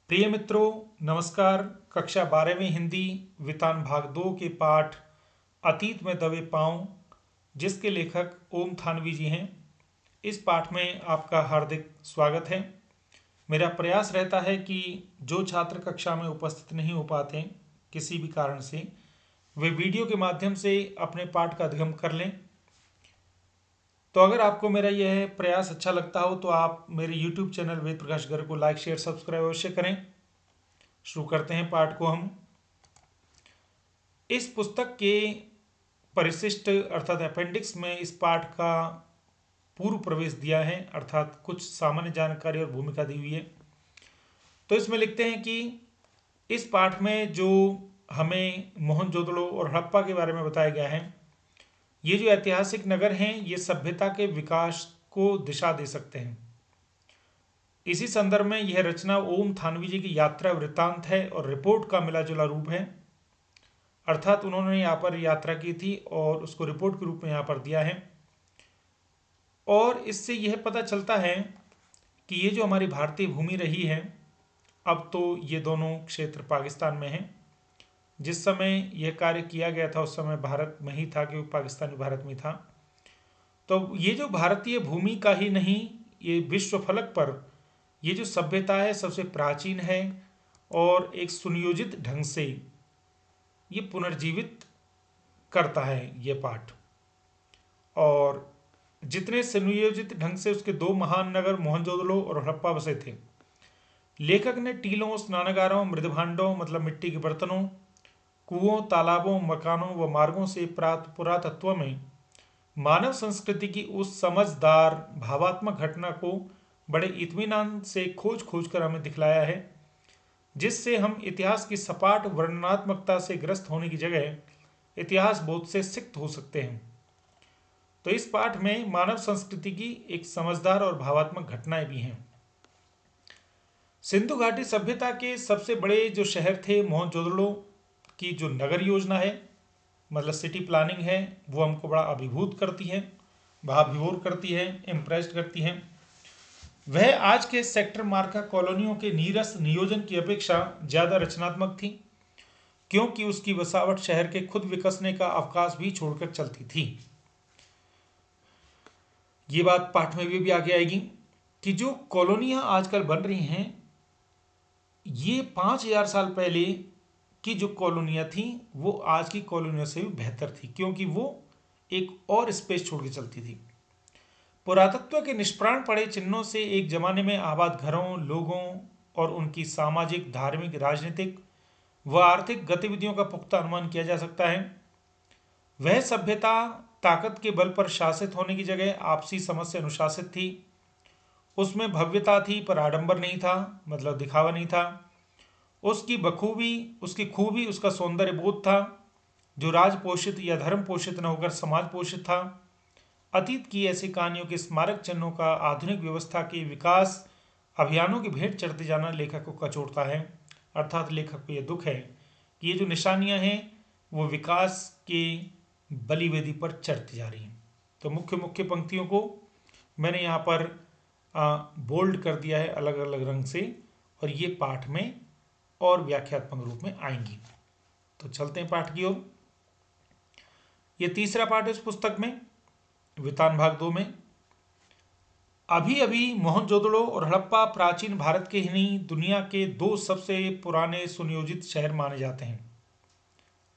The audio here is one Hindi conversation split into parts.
प्रिय मित्रों, नमस्कार। कक्षा 12वीं हिंदी वितान भाग 2 के पाठ अतीत में दबे पांव, जिसके लेखक ओम थानवी जी हैं, इस पाठ में आपका हार्दिक स्वागत है। मेरा प्रयास रहता है कि जो छात्र कक्षा में उपस्थित नहीं हो पाते किसी भी कारण से, वे वीडियो के माध्यम से अपने पाठ का अधिगम कर लें। तो अगर आपको मेरा यह प्रयास अच्छा लगता हो तो आप मेरे YouTube चैनल वेद प्रकाश गर्ग को लाइक, शेयर, सब्सक्राइब अवश्य करें। शुरू करते हैं पाठ को हम। इस पुस्तक के परिशिष्ट अर्थात अपेंडिक्स में इस पाठ का पूर्व प्रवेश दिया है, अर्थात कुछ सामान्य जानकारी और भूमिका दी हुई है। तो इसमें लिखते हैं कि इस पाठ में जो हमें मोहनजोदड़ो और हड़प्पा के बारे में बताया गया है, ये जो ऐतिहासिक नगर हैं, ये सभ्यता के विकास को दिशा दे सकते हैं। इसी संदर्भ में यह रचना ओम थानवी जी की यात्रा वृत्तांत है और रिपोर्ट का मिला जुला रूप है। अर्थात उन्होंने यहाँ पर यात्रा की थी और उसको रिपोर्ट के रूप में यहाँ पर दिया है। और इससे यह पता चलता है कि ये जो हमारी भारतीय भूमि रही है, अब तो ये दोनों क्षेत्र पाकिस्तान में हैं। जिस समय यह कार्य किया गया था उस समय भारत में ही था, क्योंकि पाकिस्तान भी भारत में था। तो ये जो भारतीय भूमि का ही नहीं, ये विश्व फलक पर ये जो सभ्यता है सबसे प्राचीन है और एक सुनियोजित ढंग से ये पुनर्जीवित करता है ये पाठ। और जितने सुनियोजित ढंग से उसके दो महान नगर मोहनजोदड़ो और हड़प्पा बसे थे। लेखक ने टीलों, स्नानागारों, मृदभांडों मतलब मिट्टी के बर्तनों, कुओं, तालाबों, मकानों व मार्गों से पुरातत्व में मानव संस्कृति की उस समझदार भावात्मक घटना को बड़े इत्मीनान से खोज खोज कर हमें दिखलाया है, जिससे हम इतिहास की सपाट वर्णनात्मकता से ग्रस्त होने की जगह इतिहास बोध से सिक्त हो सकते हैं। तो इस पाठ में मानव संस्कृति की एक समझदार और भावात्मक घटनाएं भी हैं। सिंधु घाटी सभ्यता के सबसे बड़े जो शहर थे मोहनजोदड़ो की जो नगर योजना है, मतलब सिटी प्लानिंग है, वो हमको बड़ा अभिभूत करती है, भावविभोर करती है, इम्प्रेस्ड करती है। वह आज के सेक्टर मार्का कॉलोनियों के नीरस नियोजन की अपेक्षा ज़्यादा रचनात्मक थी, क्योंकि उसकी बसावट शहर के खुद विकसने का अवकाश भी छोड़कर चलती थी। ये बात पाठ में भी आगे आएगी कि जो कॉलोनियां आजकल बन रही हैं, ये 5,000 साल पहले की जो कॉलोनियां थी वो आज की कॉलोनियों से भी बेहतर थी, क्योंकि वो एक और स्पेस छोड़ के चलती थी। पुरातत्व के निष्प्राण पड़े चिन्हों से एक जमाने में आबाद घरों, लोगों और उनकी सामाजिक, धार्मिक, राजनीतिक व आर्थिक गतिविधियों का पुख्ता अनुमान किया जा सकता है। वह सभ्यता ताकत के बल पर शासित होने की जगह आपसी समझ से अनुशासित थी। उसमें भव्यता थी पर आडंबर नहीं था, मतलब दिखावा नहीं था। उसकी खूबी उसका सौंदर्य बोध था, जो राज पोषित या धर्म पोषित न होकर समाज पोषित था। अतीत की ऐसी कहानियों के स्मारक चिन्हों का आधुनिक व्यवस्था के विकास अभियानों की भेंट चढ़ते जाना लेखक को कचोटता है। अर्थात लेखक को यह दुख है कि ये जो निशानियां हैं वो विकास के बलिवेदी पर चढ़ती जा रही हैं। तो मुख्य मुख्य पंक्तियों को मैंने यहाँ पर बोल्ड कर दिया है अलग अलग रंग से, और ये पाठ में और व्याख्यात्मक रूप में आएंगी। तो चलते हैं पाठ की ओर। ये तीसरा पाठ है इस पुस्तक में, वितान भाग 2 में। अभी अभी मोहनजोदड़ो और हड़प्पा प्राचीन भारत के ही नहीं, दुनिया के दो सबसे पुराने सुनियोजित शहर माने जाते हैं।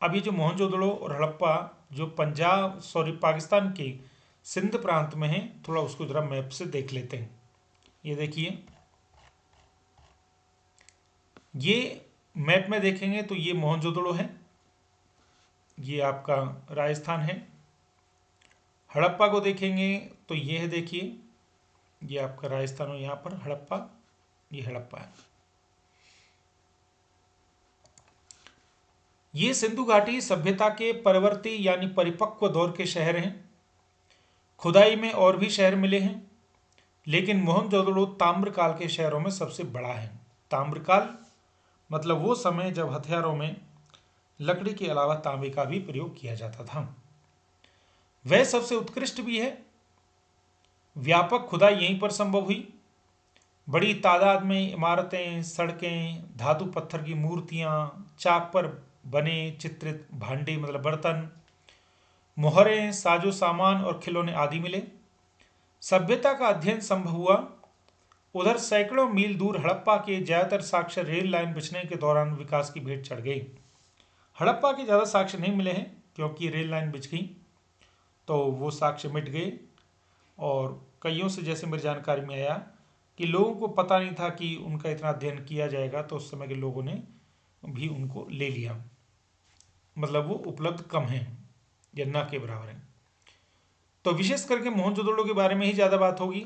अभी जो मोहनजोदड़ो और हड़प्पा जो पाकिस्तान के सिंध प्रांत में है, थोड़ा उसको जरा मैप से देख लेते हैं। ये देखिए, ये मैप में देखेंगे तो ये मोहनजोदड़ो है, ये आपका राजस्थान है। हड़प्पा को देखेंगे तो ये है, देखिए ये आपका राजस्थान और यहाँ पर हड़प्पा, ये हड़प्पा है। ये सिंधु घाटी सभ्यता के परवर्ती यानी परिपक्व दौर के शहर हैं। खुदाई में और भी शहर मिले हैं, लेकिन मोहनजोदड़ो ताम्रकाल के शहरों में सबसे बड़ा है। ताम्रकाल मतलब वो समय जब हथियारों में लकड़ी के अलावा तांबे का भी प्रयोग किया जाता था। वह सबसे उत्कृष्ट भी है। व्यापक खुदाई यहीं पर संभव हुई। बड़ी तादाद में इमारतें, सड़कें, धातु पत्थर की मूर्तियाँ, चाक पर बने चित्रित भांडे मतलब बर्तन, मोहरें, साजो सामान और खिलौने आदि मिले। सभ्यता का अध्ययन संभव हुआ। उधर सैकड़ों मील दूर हड़प्पा के ज्यादातर साक्ष्य रेल लाइन बिछने के दौरान विकास की भेंट चढ़ गई। हड़प्पा के ज़्यादा साक्ष्य नहीं मिले हैं क्योंकि रेल लाइन बिछ गई, तो वो साक्ष्य मिट गए। और कईयों से जैसे मेरी जानकारी में आया कि लोगों को पता नहीं था कि उनका इतना अध्ययन किया जाएगा, तो उस समय के लोगों ने भी उनको ले लिया, मतलब वो उपलब्ध कम हैं या ना के बराबर हैं। तो विशेष करके मोहनजोदड़ो के बारे में ही ज़्यादा बात होगी।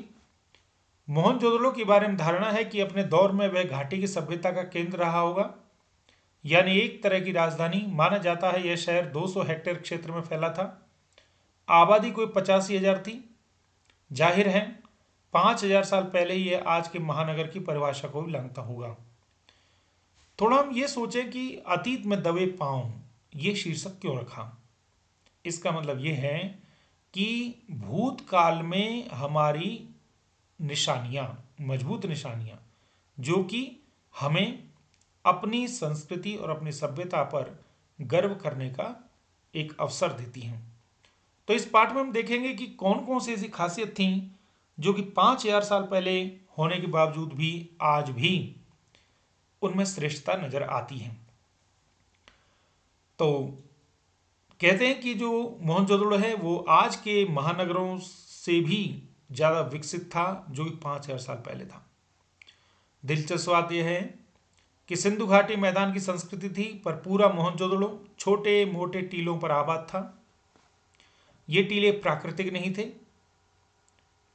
मोहनजोदड़ो के बारे में धारणा है कि अपने दौर में वह घाटी की सभ्यता का केंद्र रहा होगा, यानी एक तरह की राजधानी। माना जाता है यह शहर 200 हेक्टेयर क्षेत्र में फैला था। आबादी कोई 85,000 थी। जाहिर है 5,000 साल पहले ही यह आज के महानगर की परिभाषा को भी लांघता होगा। थोड़ा हम ये सोचें कि अतीत में दबे पांव, ये शीर्षक क्यों रखा। इसका मतलब ये है कि भूतकाल में हमारी निशानियां, मजबूत निशानियां, जो कि हमें अपनी संस्कृति और अपनी सभ्यता पर गर्व करने का एक अवसर देती हैं। तो इस पाठ में हम देखेंगे कि कौन कौन सी ऐसी खासियत थी जो कि 5,000 साल पहले होने के बावजूद भी आज भी उनमें श्रेष्ठता नजर आती है। तो कहते हैं कि जो मोहनजोदड़ो है वो आज के महानगरों से भी ज़्यादा विकसित था, जो कि 5,000 साल पहले था। दिलचस्प बात यह है कि सिंधु घाटी मैदान की संस्कृति थी, पर पूरा मोहनजोदड़ो छोटे मोटे टीलों पर आबाद था। ये टीले प्राकृतिक नहीं थे।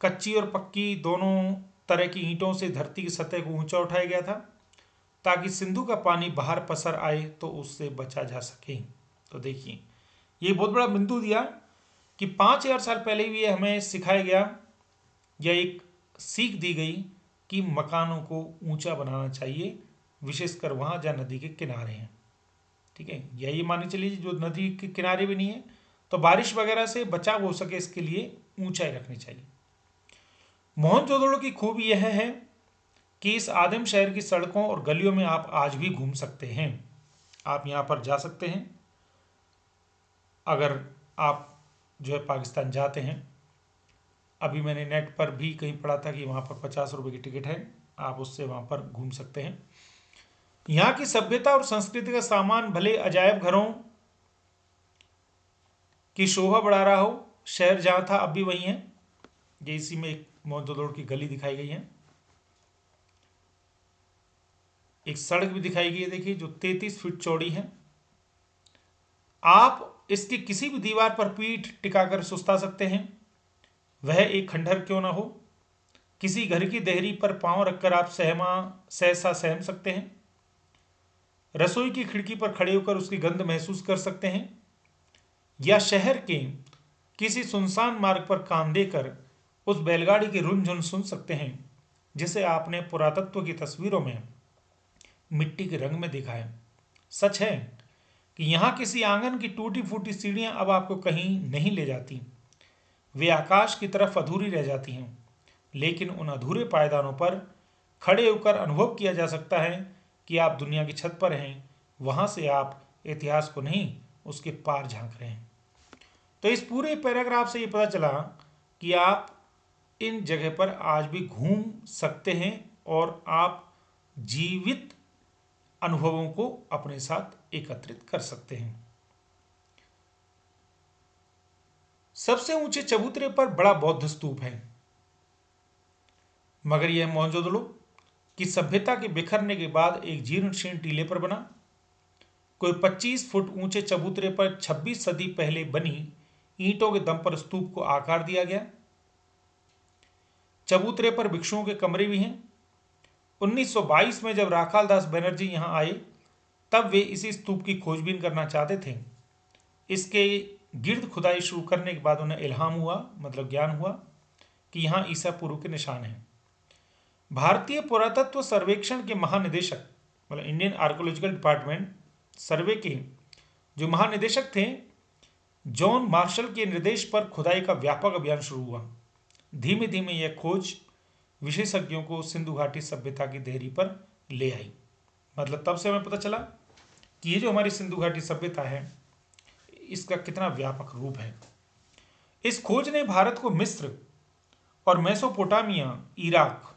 कच्ची और पक्की दोनों तरह की ईंटों से धरती की सतह को ऊंचा उठाया गया था ताकि सिंधु का पानी बाहर पसर आए तो उससे बचा जा सके। तो देखिए ये बहुत बड़ा बिंदु दिया कि 5,000 साल पहले भी हमें सिखाया गया या एक सीख दी गई कि मकानों को ऊंचा बनाना चाहिए, विशेषकर वहाँ जहाँ नदी के किनारे हैं। ठीक है, यही मान के चलिए जो नदी के किनारे भी नहीं है तो बारिश वगैरह से बचाव हो सके, इसके लिए ऊंचाई रखनी चाहिए। मोहनजोदड़ो की खूबी यह है कि इस आदिम शहर की सड़कों और गलियों में आप आज भी घूम सकते हैं। आप यहाँ पर जा सकते हैं अगर आप जो है पाकिस्तान जाते हैं। अभी मैंने नेट पर भी कहीं पढ़ा था कि वहाँ पर 50 रुपये की टिकट है, आप उससे वहाँ पर घूम सकते हैं। यहाँ की सभ्यता और संस्कृति का सामान भले अजायब घरों की शोभा बढ़ा रहा हो, शहर जहाँ था अब भी वही है। ये इसी में एक मोहनजोदड़ो की गली दिखाई गई है, एक सड़क भी दिखाई गई है, देखिए जो 33 फीट चौड़ी है। आप इसकी किसी भी दीवार पर पीठ टिकाकर सुस्ता सकते हैं, वह एक खंडहर क्यों ना हो। किसी घर की देहरी पर पांव रखकर आप सहसा सहम सकते हैं। रसोई की खिड़की पर खड़े होकर उसकी गंध महसूस कर सकते हैं, या शहर के किसी सुनसान मार्ग पर कान देकर उस बैलगाड़ी की रुनझुन सुन सकते हैं जिसे आपने पुरातत्व की तस्वीरों में मिट्टी के रंग में देखा है। सच है कि यहाँ किसी आंगन की टूटी फूटी सीढ़ियाँ अब आपको कहीं नहीं ले जाती, वे आकाश की तरफ अधूरी रह जाती हैं। लेकिन उन अधूरे पायदानों पर खड़े होकर अनुभव किया जा सकता है कि आप दुनिया की छत पर हैं, वहाँ से आप इतिहास को नहीं उसके पार झांक रहे हैं। तो इस पूरे पैराग्राफ से ये पता चला कि आप इन जगह पर आज भी घूम सकते हैं और आप जीवित अनुभवों को अपने साथ एकत्रित कर सकते हैं। सबसे ऊंचे चबूतरे पर बड़ा बौद्ध स्तूप है, मगर यह मोहनजोदड़ो की सभ्यता के बिखरने के बाद एक जीर्ण शीर्ण टीले पर बना। कोई 25 फुट ऊंचे चबूतरे पर 26 सदी पहले बनी ईंटों के दम पर स्तूप को आकार दिया गया। चबूतरे पर भिक्षुओं के कमरे भी हैं। 1922 में जब राखाल दास बनर्जी यहाँ आए तब वे इसी स्तूप की खोजबीन करना चाहते थे। इसके गिर्द खुदाई शुरू करने के बाद उन्हें इल्हाम हुआ, मतलब ज्ञान हुआ कि यहाँ ईसा पूर्व के निशान हैं। भारतीय पुरातत्व सर्वेक्षण के महानिदेशक, मतलब इंडियन आर्कोलॉजिकल डिपार्टमेंट सर्वे के जो महानिदेशक थे, जॉन मार्शल के निर्देश पर खुदाई का व्यापक अभियान शुरू हुआ। धीमे धीमे यह खोज विशेषज्ञों को सिंधु घाटी सभ्यता की देहरी पर ले आई। मतलब तब से हमें पता चला कि ये जो हमारी सिंधु घाटी सभ्यता है इसका कितना व्यापक रूप है। इस खोज ने भारत को मिस्र और मेसोपोटामिया, इराक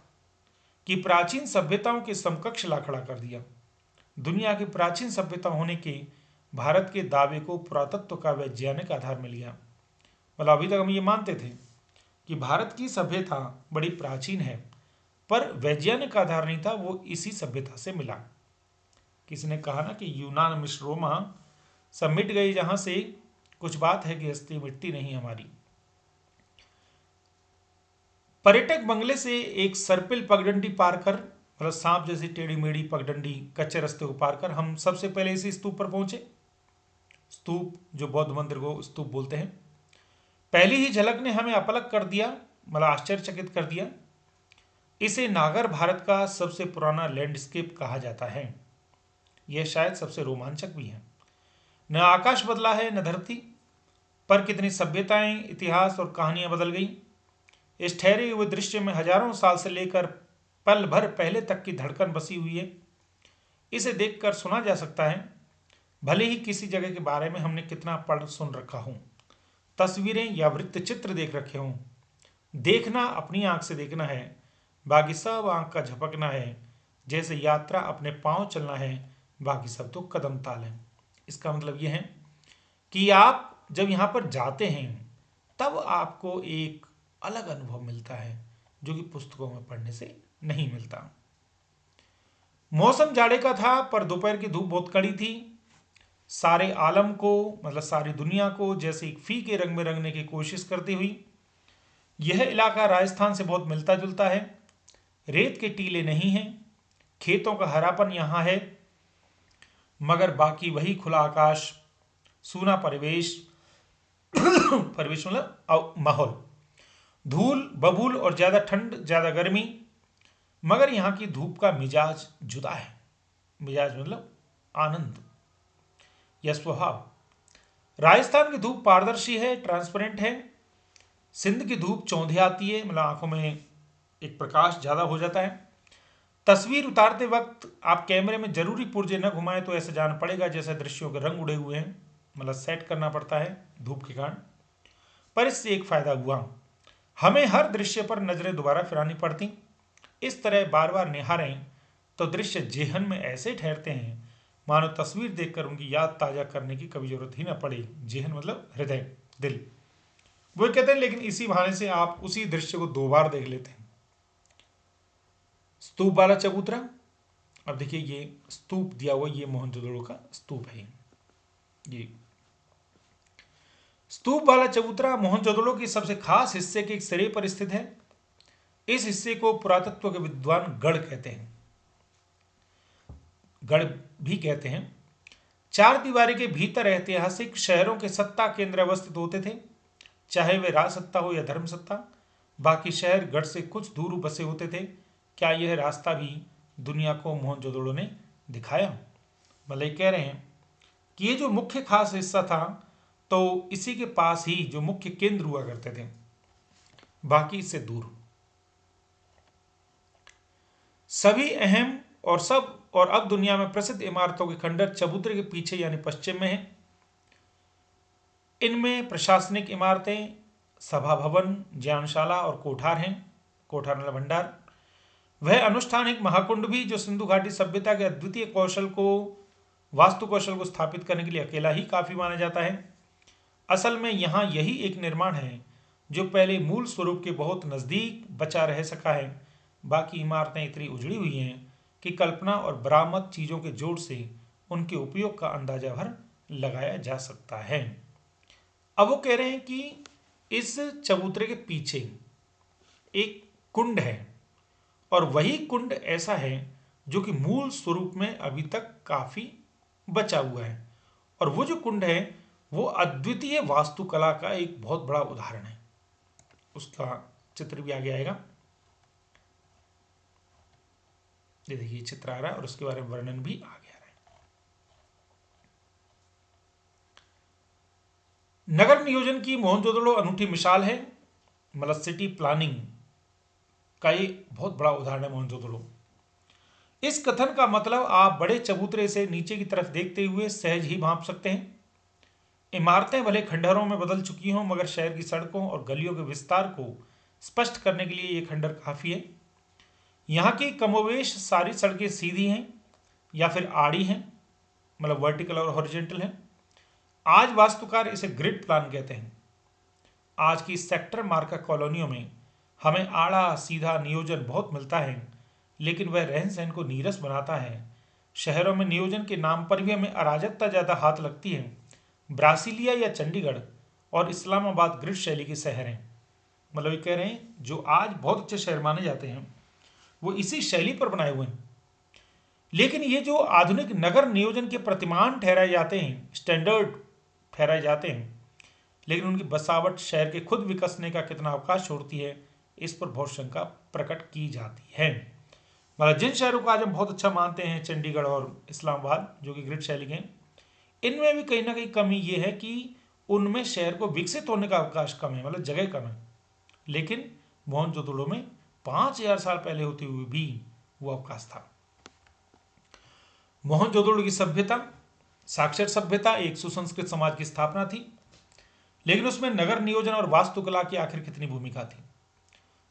की प्राचीन सभ्यताओं के समकक्ष ला खड़ा कर दिया। दुनिया की प्राचीन सभ्यता होने के भारत के दावे को पुरातत्व का वैज्ञानिक आधार मिल गया। मतलब अभी तक हम ये मानते थे कि भारत की सभ्यता बड़ी प्राचीन है, पर वैज्ञानिक आधार नहीं था, वो इसी सभ्यता से मिला। किसी ने कहा ना कि यूनान मिस्र रोमा सब मिट गई, जहां से कुछ बात है कि हस्ती मिटती नहीं हमारी। पर्यटक बंगले से एक सर्पिल पगडंडी पार कर, मतलब सांप जैसी टेढ़ी मेढ़ी पगडंडी कच्चे रास्ते को पार कर हम सबसे पहले इसी स्तूप पर पहुंचे। स्तूप, जो बौद्ध मंदिर को स्तूप बोलते हैं। पहली ही झलक ने हमें अपलक कर दिया, मतलब आश्चर्यचकित कर दिया। इसे नागर भारत का सबसे पुराना लैंडस्केप कहा जाता है। यह शायद सबसे रोमांचक भी है। न आकाश बदला है न धरती, पर कितनी सभ्यताएं, इतिहास और कहानियां बदल गई। इस ठहरे हुए दृश्य में हजारों साल से लेकर पल भर पहले तक की धड़कन बसी हुई है। इसे देखकर सुना जा सकता है, भले ही किसी जगह के बारे में हमने कितना पढ़ सुन रखा हो, तस्वीरें या वृत्त चित्र देख रखे हों। देखना अपनी आंख से देखना है, बाकी सब आंख का झपकना है। जैसे यात्रा अपने पांव चलना है, बाकी सब तो कदम ताल है। इसका मतलब यह है कि आप जब यहाँ पर जाते हैं तब आपको एक अलग अनुभव मिलता है जो कि पुस्तकों में पढ़ने से नहीं मिलता। मौसम जाड़े का था, पर दोपहर की धूप बहुत कड़ी थी। सारे आलम को, मतलब सारी दुनिया को जैसे एक फीके रंग में रंगने की कोशिश करती हुई। यह इलाका राजस्थान से बहुत मिलता जुलता है। रेत के टीले नहीं हैं, खेतों का हरापन यहाँ है, मगर बाकी वही खुला आकाश, सूना परिवेश परिवेश मतलब माहौल, धूल बबूल और ज्यादा ठंड ज्यादा गर्मी। मगर यहाँ की धूप का मिजाज जुदा है। मिजाज मतलब आनंद या स्वभाव। राजस्थान की धूप पारदर्शी है, ट्रांसपेरेंट है। सिंध की धूप चौंधी आती है, मतलब आंखों में एक प्रकाश ज्यादा हो जाता है। तस्वीर उतारते वक्त आप कैमरे में जरूरी पुर्जे न घुमाएं तो ऐसा जान पड़ेगा जैसे दृश्यों के रंग उड़े हुए हैं, मतलब सेट करना पड़ता है धूप के कारण। पर इससे एक फायदा हुआ, हमें हर दृश्य पर नजरें दोबारा फिरानी पड़ती। इस तरह बार बार निहारें तो दृश्य जेहन में ऐसे ठहरते हैं मानो तस्वीर देखकर उनकी याद ताजा करने की कभी जरूरत ही ना पड़े। जेहन मतलब हृदय, दिल। वो कहते हैं लेकिन इसी बहाने से आप उसी दृश्य को दो बार देख लेते हैं। स्तूप वाला चबूतरा, अब देखिए ये स्तूप दिया हुआ, ये मोहनजोदड़ो का स्तूप है। ये स्तूप वाला चबूतरा मोहनजोदड़ो के सबसे खास हिस्से के एक सिरे पर स्थित है। इस हिस्से को पुरातत्व के विद्वान गढ़ कहते हैं, गढ़ भी कहते हैं। चार दीवारी के भीतर ऐतिहासिक शहरों के सत्ता केंद्र अवस्थित होते थे, चाहे वे राज सत्ता हो या धर्म सत्ता। बाकी शहर गढ़ से कुछ दूर बसे होते थे। क्या यह रास्ता भी दुनिया को मोहनजोदड़ो ने दिखाया? मतलब कह रहे हैं कि ये जो मुख्य खास हिस्सा था तो इसी के पास ही जो मुख्य केंद्र हुआ करते थे, बाकी इससे दूर। सभी अहम और अब दुनिया में प्रसिद्ध इमारतों के खंडर चबूतरे के पीछे यानी पश्चिम में है। इनमें प्रशासनिक इमारतें, सभा भवन, ज्ञानशाला और कोठार हैं। कोठार मतलब भंडार। वह अनुष्ठानिक महाकुंड भी, जो सिंधु घाटी सभ्यता के अद्वितीय वास्तु कौशल को स्थापित करने के लिए अकेला ही काफी माना जाता है। असल में यहाँ यही एक निर्माण है जो पहले मूल स्वरूप के बहुत नजदीक बचा रह सका है। बाकी इमारतें इतनी उजड़ी हुई हैं कि कल्पना और बरामद चीजों के जोड़ से उनके उपयोग का अंदाजा भर लगाया जा सकता है। अब वो कह रहे हैं कि इस चबूतरे के पीछे एक कुंड है, और वही कुंड ऐसा है जो कि मूल स्वरूप में अभी तक काफी बचा हुआ है। और वो जो कुंड है वो अद्वितीय वास्तुकला का एक बहुत बड़ा उदाहरण है। उसका चित्र भी आगे आएगा। ये देखिए चित्र आ रहा है और उसके बारे में वर्णन भी आगे आ रहा है। नगर नियोजन की मोहनजोदड़ो अनूठी मिसाल है। मतलब सिटी प्लानिंग का एक बहुत बड़ा उदाहरण है मोहनजोदड़ो। इस कथन का मतलब आप बड़े चबूतरे से नीचे की तरफ देखते हुए सहज ही भांप सकते हैं। इमारतें भले खंडहरों में बदल चुकी हों, मगर शहर की सड़कों और गलियों के विस्तार को स्पष्ट करने के लिए ये खंडहर काफी है। यहाँ की कमोवेश सारी सड़कें सीधी हैं या फिर आड़ी हैं, मतलब वर्टिकल और हॉरिजेंटल हैं। आज वास्तुकार इसे ग्रिड प्लान कहते हैं। आज की सेक्टर मार्का कॉलोनियों में हमें आड़ा सीधा नियोजन बहुत मिलता है, लेकिन वह रहन सहन को नीरस बनाता है। शहरों में नियोजन के नाम पर भी हमें अराजकता ज़्यादा हाथ लगती है। ब्रासीलिया या चंडीगढ़ और इस्लामाबाद ग्रिड शैली के शहर हैं। मतलब ये कह रहे हैं जो आज बहुत अच्छे शहर माने जाते हैं वो इसी शैली पर बनाए हुए हैं। लेकिन ये जो आधुनिक नगर नियोजन के प्रतिमान ठहराए जाते हैं, स्टैंडर्ड ठहराए जाते हैं, लेकिन उनकी बसावट शहर के खुद विकसने का कितना अवकाश छोड़ती है, इस पर बहुत शंका प्रकट की जाती है। मतलब जिन शहरों को आज हम बहुत अच्छा मानते हैं, चंडीगढ़ और इस्लामाबाद जो कि ग्रिड शैली के हैं, इनमें भी कहीं ना कहीं कमी ये है कि उनमें शहर को विकसित होने का अवकाश कम है, मतलब जगह कम है। लेकिन मोहनजोदड़ो में 5000 साल पहले होते हुए भी वो अवकाश था। मोहनजोदड़ो की सभ्यता साक्षर सभ्यता, एक सुसंस्कृत समाज की स्थापना थी। लेकिन उसमें नगर नियोजन और वास्तुकला की आखिर कितनी भूमिका थी?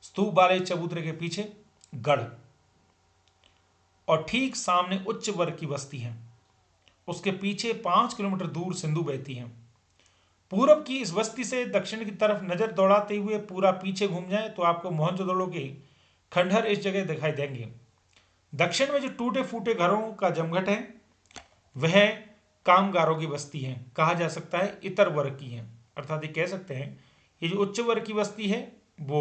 स्तूप वाले चबूतरे के पीछे गढ़ और ठीक सामने उच्च वर्ग की बस्ती है। उसके पीछे 5 किलोमीटर दूर सिंधु बहती है। पूरब की इस बस्ती से दक्षिण की तरफ नजर दौड़ाते हुए पूरा पीछे घूम जाए तो आपको मोहनजोदड़ो के खंडहर इस जगह दिखाई देंगे। दक्षिण में जो टूटे फूटे घरों का जमघट है वह कामगारों की बस्ती है, कहा जा सकता है इतर वर्ग की है। अर्थात ये कह सकते हैं ये जो उच्च वर्ग की बस्ती है वो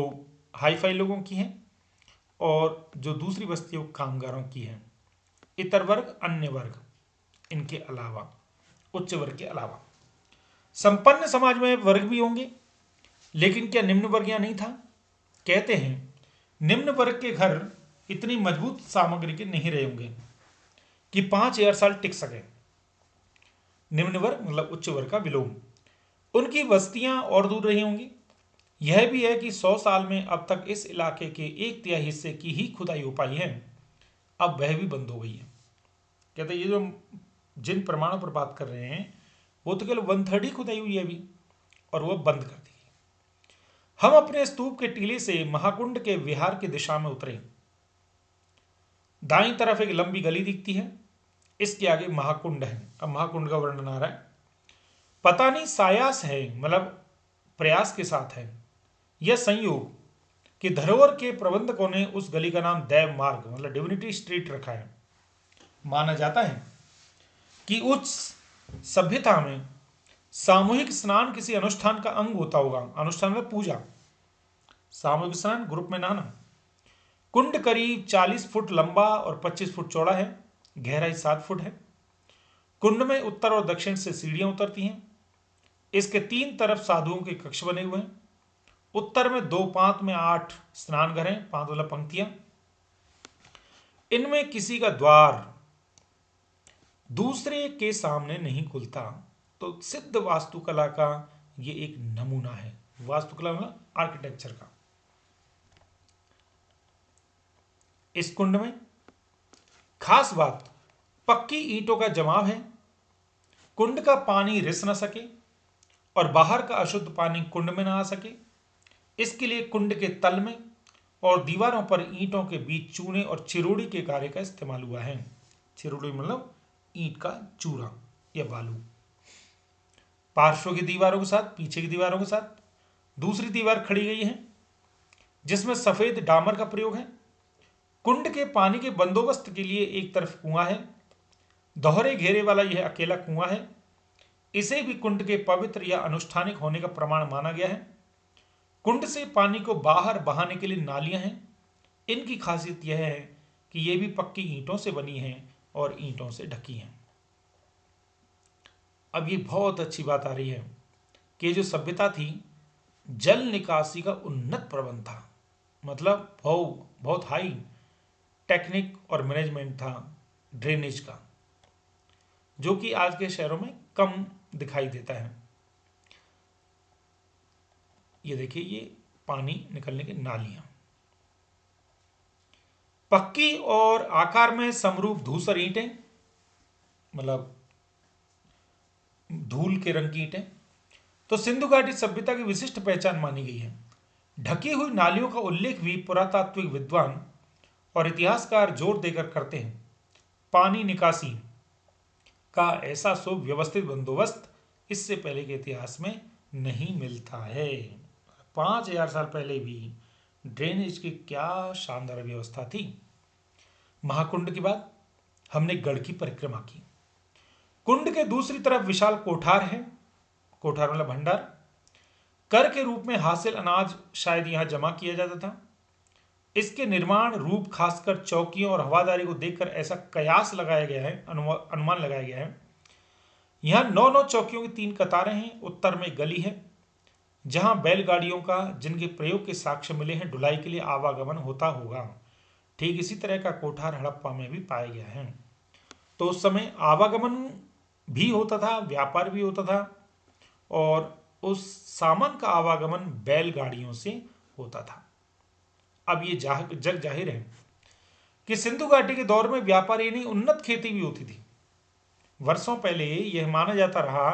हाई फाई लोगों की है और जो दूसरी बस्ती है वो कामगारों की है। इतर वर्ग अन्य वर्ग, इनके अलावा उच्च वर्ग के अलावा संपन्न समाज में वर्ग भी होंगे, लेकिन क्या निम्न वर्ग यहाँ नहीं था? कहते हैं निम्न वर्ग के घर इतनी मजबूत सामग्री के नहीं रहे होंगे कि 5000 साल टिक सके। निम्न वर्ग मतलब उच्च वर्ग का विलोम, उनकी बस्तियां और दूर रही होंगी। यह भी है कि 100 साल में अब तक इस इलाके के 1/3 हिस्से की ही खुदाई हो पाई है, अब वह भी बंद हो गई है। कहते ये जो जिन प्रमाणों पर बात कर रहे हैं वो तो केवल 1/3 ही खुदाई हुई है अभी, और वो बंद कर दी। हम अपने स्तूप के टीले से महाकुंड के विहार की दिशा में उतरे। दाईं तरफ एक लंबी गली दिखती है, इसके आगे महाकुंड है। अब महाकुंड का वर्णन आ रहा है। पता नहीं सायास है, मतलब प्रयास के साथ है, यह संयोग कि धरोहर के प्रबंधकों ने उस गली का नाम दैव मार्ग मतलब डिविनिटी स्ट्रीट रखा है। माना जाता है कि उस सभ्यता में सामूहिक स्नान किसी अनुष्ठान का अंग होता होगा। अनुष्ठान में पूजा, सामूहिक स्नान, ग्रुप में नहाना। कुंड करीब 40 फुट लंबा और 25 फुट चौड़ा है, गहराई 7 फुट है। कुंड में उत्तर और दक्षिण से सीढ़ियां उतरती हैं। इसके 3 तरफ साधुओं के कक्ष बने हुए हैं। उत्तर में 2 पांत में 8 स्नान घर हैं, पांत वाला पंक्तियां। इनमें किसी का द्वार दूसरे के सामने नहीं खुलता। तो सिद्ध वास्तुकला का ये एक नमूना है। वास्तुकला मतलब आर्किटेक्चर का। इस कुंड में खास बात पक्की ईंटों का जमाव है। कुंड का पानी रिस न सके और बाहर का अशुद्ध पानी कुंड में न आ सके, इसके लिए कुंड के तल में और दीवारों पर ईंटों के बीच चूने और चिरोड़ी के कार्य का इस्तेमाल हुआ है। चिरोड़ी मतलब ईंट का चूरा या बालू। पार्श्व की दीवारों के साथ, पीछे की दीवारों के साथ दूसरी दीवार खड़ी गई है जिसमें सफेद डामर का प्रयोग है। कुंड के पानी के बंदोबस्त के लिए एक तरफ कुआं है। दोहरे घेरे वाला यह अकेला कुआं है। इसे भी कुंड के पवित्र या अनुष्ठानिक होने का प्रमाण माना गया है। कुंड से पानी को बाहर बहाने के लिए नालियां हैं। इनकी खासियत यह है कि ये भी पक्की ईंटों से बनी हैं और ईंटों से ढकी हैं। अब ये बहुत अच्छी बात आ रही है कि जो सभ्यता थी जल निकासी का उन्नत प्रबंध था, मतलब बहुत हाई टेक्निक और मैनेजमेंट था ड्रेनेज का, जो कि आज के शहरों में कम दिखाई देता है। ये देखिए, ये पानी निकलने की नालियां। पक्की और आकार में समरूप धूसर ईंटें, मतलब धूल के रंग की ईंटें, तो सिंधु घाटी सभ्यता की विशिष्ट पहचान मानी गई है। ढकी हुई नालियों का उल्लेख भी पुरातात्विक विद्वान और इतिहासकार जोर देकर करते हैं। पानी निकासी का ऐसा सुव्यवस्थित बंदोबस्त इससे पहले के इतिहास में नहीं मिलता है। 5000 साल पहले भी ड्रेनेज की क्या शानदार व्यवस्था थी। महाकुंड के बाद हमने गढ़ की परिक्रमा की। कुंड के दूसरी तरफ विशाल कोठार है। कोठार मतलब भंडार। कर के रूप में हासिल अनाज शायद यहां जमा किया जाता था। इसके निर्माण रूप खासकर चौकियों और हवादारी को देखकर ऐसा कयास लगाया गया है, अनुमान लगाया गया है। यहां 9-9 चौकियों की 3 कतारें हैं। उत्तर में गली है जहां बैलगाड़ियों का, जिनके प्रयोग के साक्ष्य मिले हैं, ढुलाई के लिए आवागमन होता होगा। ठीक इसी तरह का कोठार हड़प्पा में भी पाया गया है। तो उस समय आवागमन भी होता था, व्यापार भी होता था, और उस सामान का आवागमन बैलगाड़ियों से होता था। अब ये जग जाहिर है कि सिंधु घाटी के दौर में व्यापार यानी उन्नत खेती भी होती थी। वर्षों पहले यह माना जाता रहा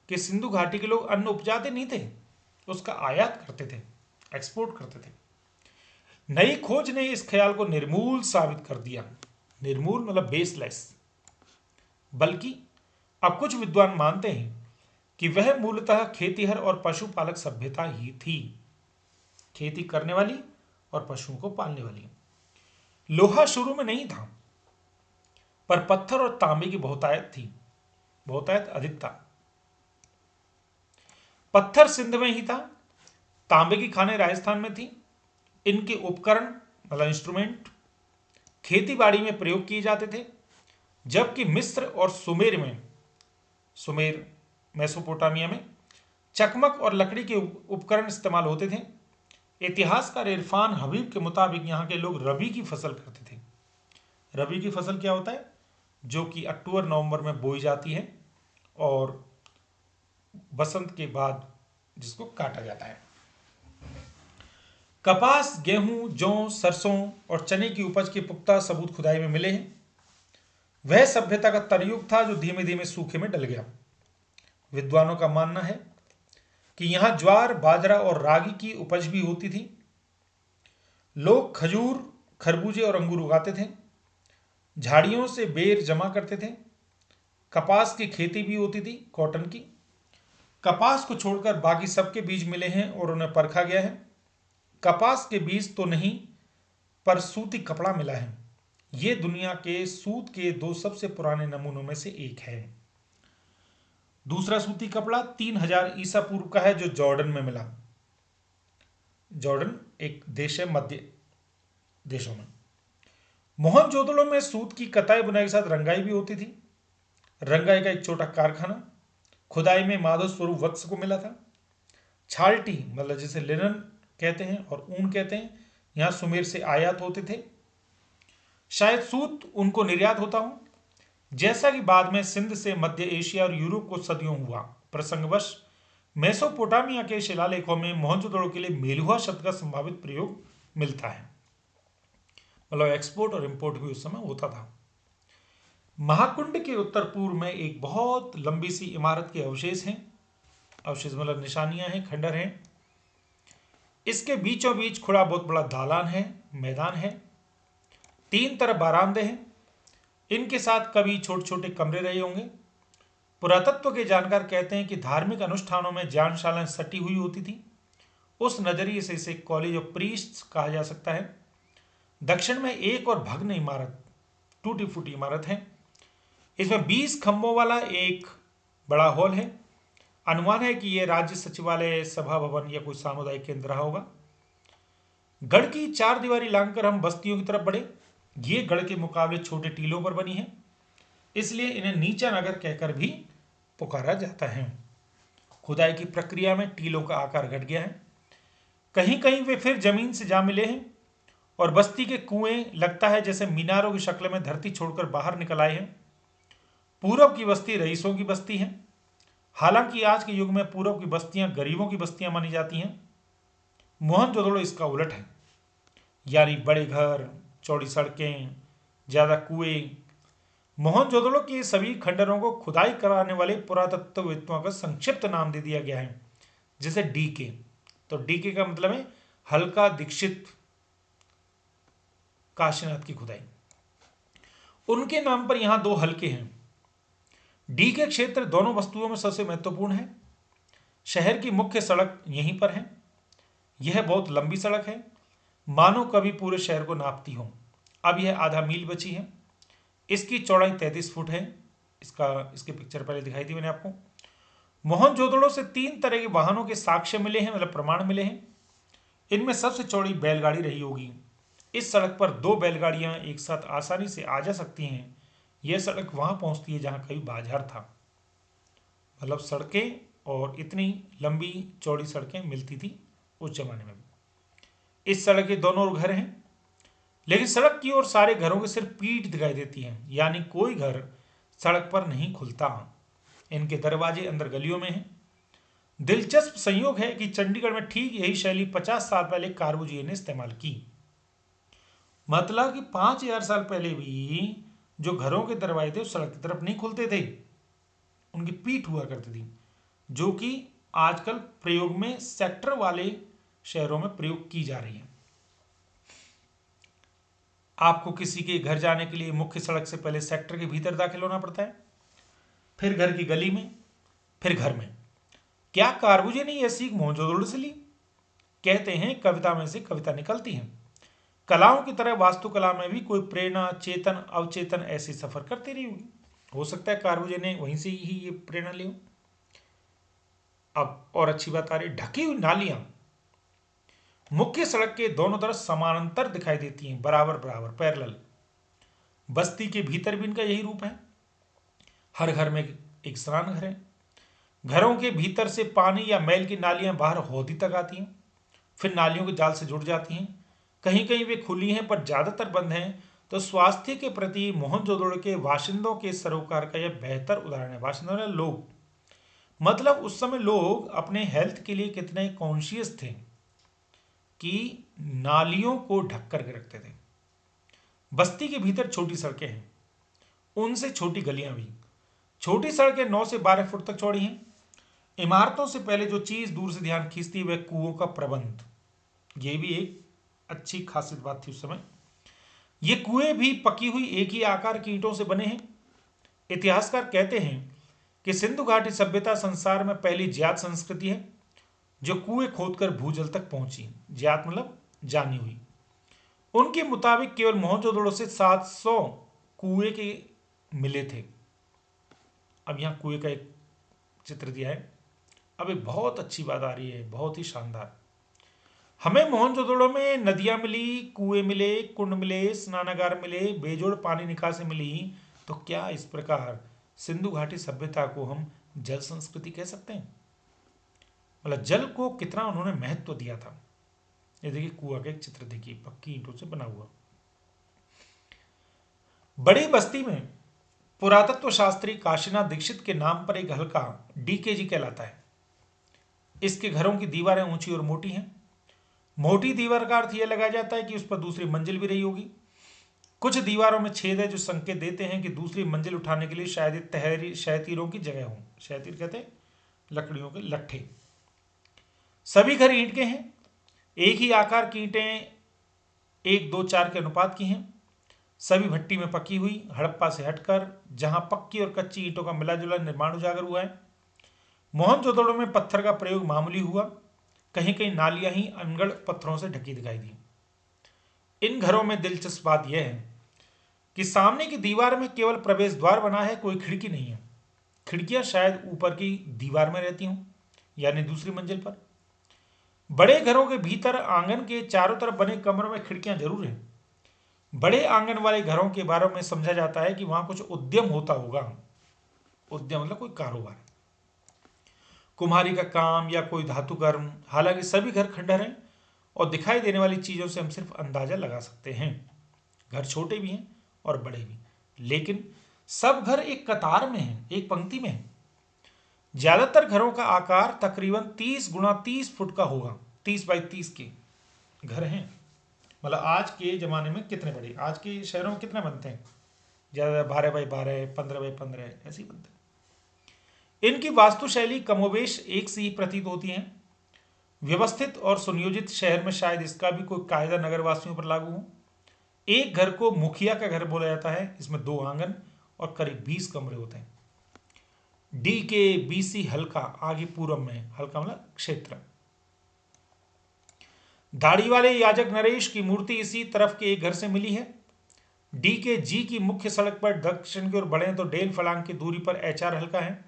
कि सिंधु घाटी के लोग अन्न उपजाते नहीं थे, उसका आयात करते थे, एक्सपोर्ट करते थे। नई खोज ने इस ख्याल को निर्मूल साबित कर दिया। निर्मूल मतलब बेसलेस। बल्कि अब कुछ विद्वान मानते हैं कि वह मूलतः खेतीहर और पशुपालक सभ्यता ही थी। खेती करने वाली और पशुओं को पालने वाली। लोहा शुरू में नहीं था, पर पत्थर और तांबे की बहुतायत थी, बहुतायत अधिक था। पत्थर सिंध में ही था, तांबे की खानें राजस्थान में थी। इनके उपकरण मतलब इंस्ट्रूमेंट खेती बाड़ी में प्रयोग किए जाते थे, जबकि मिस्र और सुमेर मेसोपोटामिया में चकमक और लकड़ी के उपकरण इस्तेमाल होते थे। इतिहासकार इरफान हबीब के मुताबिक यहाँ के लोग रबी की फसल करते थे। रबी की फसल क्या होता है? जो कि अक्टूबर नवंबर में बोई जाती है और बसंत के बाद जिसको काटा जाता है। कपास, गेहूं, जौ, सरसों और चने की उपज के पुख्ता सबूत खुदाई में मिले हैं। वह सभ्यता का तरयुग था जो धीमे धीमे सूखे में डल गया। विद्वानों का मानना है कि यहां ज्वार, बाजरा और रागी की उपज भी होती थी। लोग खजूर, खरबूजे और अंगूर उगाते थे। झाड़ियों से बेर जमा करते थे। कपास की खेती भी होती थी, कॉटन की। कपास को छोड़कर बाकी सबके बीज मिले हैं और उन्हें परखा गया है। कपास के बीज तो नहीं, पर सूती कपड़ा मिला है। यह दुनिया के सूत के 2 सबसे पुराने नमूनों में से एक है। दूसरा सूती कपड़ा 3000 ईसा पूर्व का है, जो जॉर्डन में मिला। जॉर्डन एक देश है मध्य देशों में। मोहनजोदड़ो में सूत की कताई बुनाई के साथ रंगाई भी होती थी। रंगाई का एक छोटा कारखाना खुदाई में माधव स्वरूप वत्स को मिला था। छाल्टी मतलब जिसे लिनन कहते हैं और ऊन कहते हैं, यहां सुमेर से आयात होते थे। शायद सूत उनको निर्यात होता हो, जैसा कि बाद में सिंध से मध्य एशिया और यूरोप को सदियों हुआ। प्रसंगवश मेसोपोटामिया के शिलालेखों में मोहनजोदड़ो के लिए मेलुहा शब्द का संभावित प्रयोग मिलता है। मतलब एक्सपोर्ट और इंपोर्ट भी उस समय होता था। महाकुंड के उत्तर पूर्व में एक बहुत लंबी सी इमारत के अवशेष हैं। अवशेष मतलब निशानियां हैं, खंडर हैं। इसके बीचों बीच खुला बहुत बड़ा दालान है, मैदान है। 3 तरफ बारामदे हैं। इनके साथ कभी छोटे छोटे कमरे रहे होंगे। पुरातत्व के जानकार कहते हैं कि धार्मिक अनुष्ठानों में ज्ञानशालाएं सटी हुई होती थी। उस नजरिए से इसे कॉलेज ऑफ प्रीस्ट्स कहा जा सकता है। दक्षिण में एक और भग्न इमारत, टूटी फूटी इमारत है। इसमें 20 खंभों वाला एक बड़ा हॉल है। अनुमान है कि यह राज्य सचिवालय, सभा भवन या कोई सामुदायिक केंद्र रहा होगा। गढ़ की 4 दीवारी लांघकर हम बस्तियों की तरफ बढ़े। ये गढ़ के मुकाबले छोटे टीलों पर बनी है, इसलिए इन्हें नीचा नगर कहकर भी पुकारा जाता है। खुदाई की प्रक्रिया में टीलों का आकार घट गया है। कहीं कहीं वे फिर जमीन से जा मिले हैं और बस्ती के कुएं लगता है जैसे मीनारों की शक्ल में धरती छोड़कर बाहर निकल आए हैं। पूरब की बस्ती रईसों की बस्ती है। हालांकि आज के युग में पूरब की बस्तियां गरीबों की बस्तियां मानी जाती हैं। मोहनजोदड़ो इसका उलट है, यानी बड़े घर, चौड़ी सड़कें, ज़्यादा कुएं। मोहनजोदड़ो के सभी खंडरों को खुदाई कराने वाले पुरातत्वविदों का संक्षिप्त नाम दे दिया गया है, जैसे डीके। तो डीके का मतलब है हल्का दीक्षित काशीनाथ की खुदाई। उनके नाम पर यहां दो हल्के हैं। डी के क्षेत्र दोनों वस्तुओं में सबसे महत्वपूर्ण है। शहर की मुख्य सड़क यहीं पर है। यह बहुत लंबी सड़क है, मानो कभी पूरे शहर को नापती हो। अब यह आधा मील बची है। इसकी चौड़ाई 33 फुट है। इसकी पिक्चर पहले दिखाई थी मैंने आपको। मोहनजोदड़ो से 3 तरह के वाहनों के साक्ष्य मिले हैं, मतलब प्रमाण मिले हैं। इनमें सबसे चौड़ी बैलगाड़ी रही होगी। इस सड़क पर 2 बैलगाड़ियां एक साथ आसानी से आ जा सकती हैं। यह सड़क वहां पहुंचती है जहां कभी बाजार था। मतलब सड़कें और इतनी लंबी चौड़ी सड़कें मिलती थी उस जमाने में भी। इस सड़क के दोनों ओर घर हैं, लेकिन सड़क की ओर सारे घरों की सिर्फ पीठ दिखाई देती है, यानी कोई घर सड़क पर नहीं खुलता। इनके दरवाजे अंदर गलियों में हैं। दिलचस्प संयोग है कि चंडीगढ़ में ठीक यही शैली 50 साल पहले कार्बुजिए ने इस्तेमाल की। मतलब कि 5000 साल पहले भी जो घरों के दरवाजे थे उस सड़क की तरफ नहीं खुलते थे, उनकी पीठ हुआ करती थी, जो कि आजकल प्रयोग में सेक्टर वाले शहरों में प्रयोग की जा रही है। आपको किसी के घर जाने के लिए मुख्य सड़क से पहले सेक्टर के भीतर दाखिल होना पड़ता है, फिर घर की गली में, फिर घर में। क्या कार्बुजिए ने यह सीख मोहनजोदड़ो से ली? कहते हैं कविता में से कविता निकलती है। कलाओं की तरह वास्तुकला में भी कोई प्रेरणा चेतन अवचेतन ऐसे सफर करती रही होगी। हो सकता है कार्बुजिए ने वहीं से ही ये प्रेरणा ली हो। अब और अच्छी बात आ रही, ढकी हुई नालियां मुख्य सड़क के दोनों तरफ समानांतर दिखाई देती हैं, बराबर बराबर पैरेलल। बस्ती के भीतर भी इनका यही रूप है। हर घर में एक स्नान घर है। घरों के भीतर से पानी या मैल की नालियां बाहर हौदी तक आती हैं, फिर नालियों के जाल से जुड़ जाती हैं। कहीं कहीं वे खुली हैं पर ज्यादातर बंद हैं। तो स्वास्थ्य के प्रति मोहनजोदड़ो के बाशिंदों के सरोकार का यह बेहतर उदाहरण है। बाशिंदों ने लोग, मतलब उस समय लोग अपने हेल्थ के लिए कितने कॉन्शियस थे कि नालियों को ढक करके रखते थे। बस्ती के भीतर छोटी सड़कें हैं, उनसे छोटी गलियां भी। छोटी सड़कें 9 से 12 फुट तक चौड़ी हैं। इमारतों से पहले जो चीज दूर से ध्यान खींचती है वह कुओं का प्रबंध। यह भी एक अच्छी खासियत बात थी उस समय। ये कुएं भी पकी हुई एक ही आकार की ईंटों से बने हैं। इतिहासकार कहते हैं कि सिंधु घाटी सभ्यता संसार में पहली ज्ञात संस्कृति है जो कुएं खोदकर भूजल तक पहुंची। ज्ञात मतलब जानी हुई। उनके मुताबिक केवल मोहनजोदड़ो से 700 कुएं के मिले थे। अब यहां कुएं का एक चित्र दिया है। अब एक बहुत अच्छी बात आ रही है, बहुत ही शानदार। हमें मोहनजोदड़ो में नदियां मिली, कुएं मिले, कुंड मिले, स्नानागार मिले, बेजोड़ पानी निकासी मिली। तो क्या इस प्रकार सिंधु घाटी सभ्यता को हम जल संस्कृति कह सकते हैं? मतलब जल को कितना उन्होंने महत्व दिया था। ये देखिए कुआं का एक चित्र देखिए, पक्की ईंटों से बना हुआ। बड़ी बस्ती में पुरातत्व शास्त्री काशीनाथ दीक्षित के नाम पर एक हल्का डीकेजी कहलाता है। इसके घरों की दीवारें ऊंची और मोटी हैं। मोटी दीवार का अर्थ यह लगाया जाता है कि उस पर दूसरी मंजिल भी रही होगी। कुछ दीवारों में छेद है जो संकेत देते हैं कि दूसरी मंजिल उठाने के लिए शायद शहतीरों की जगह हो। शहतीर कहते हैं लकड़ियों के लट्ठे। सभी घर ईंट के हैं। एक ही आकार की ईंटें 1:2:4 के अनुपात की हैं। सभी भट्टी में पकी हुई, हड़प्पा से हटकर जहां पक्की और कच्ची ईंटों का मिला जुला निर्माण उजागर हुआ है। मोहनजोदड़ो में पत्थर का प्रयोग मामूली हुआ। कहीं कहीं नालियां ही अनगढ़ पत्थरों से ढकी दिखाई दी। इन घरों में दिलचस्प बात यह है कि सामने की दीवार में केवल प्रवेश द्वार बना है, कोई खिड़की नहीं है। खिड़कियां शायद ऊपर की दीवार में रहती हों, यानी दूसरी मंजिल पर। बड़े घरों के भीतर आंगन के चारों तरफ बने कमरों में खिड़कियां जरूर हैं। बड़े आंगन वाले घरों के बारे में समझा जाता है कि वहां कुछ उद्यम होता होगा। उद्यम मतलब कोई कारोबार, कुम्हारी का काम या कोई धातु कर्म। हालांकि सभी घर खंडहर हैं और दिखाई देने वाली चीजों से हम सिर्फ अंदाजा लगा सकते हैं। घर छोटे भी हैं और बड़े भी, लेकिन सब घर एक कतार में हैं, एक पंक्ति में हैं। ज्यादातर घरों का आकार तकरीबन 30 × 30 फुट का होगा। 30 बाई 30 के घर हैं। मतलब आज के ज़माने में कितने बड़े, आज के शहरों में कितने बनते हैं, ज़्यादा 12x12, 15x15 ऐसे ही बनते हैं। इनकी वास्तुशैली कमोवेश एक सी ही प्रतीत होती हैं। व्यवस्थित और सुनियोजित शहर में शायद इसका भी कोई कायदा नगरवासियों पर लागू हो। एक घर को मुखिया का घर बोला जाता है। इसमें 2 आंगन और करीब 20 कमरे होते हैं। डी के BC हल्का आगे पूर्व में, हल्का मतलब क्षेत्र। दाढ़ी वाले याजक नरेश की मूर्ति इसी तरफ के एक घर से मिली है। डी के जी की मुख्य सड़क पर दक्षिण की ओर बढ़े तो डेल फलांग की दूरी पर HR हल्का है।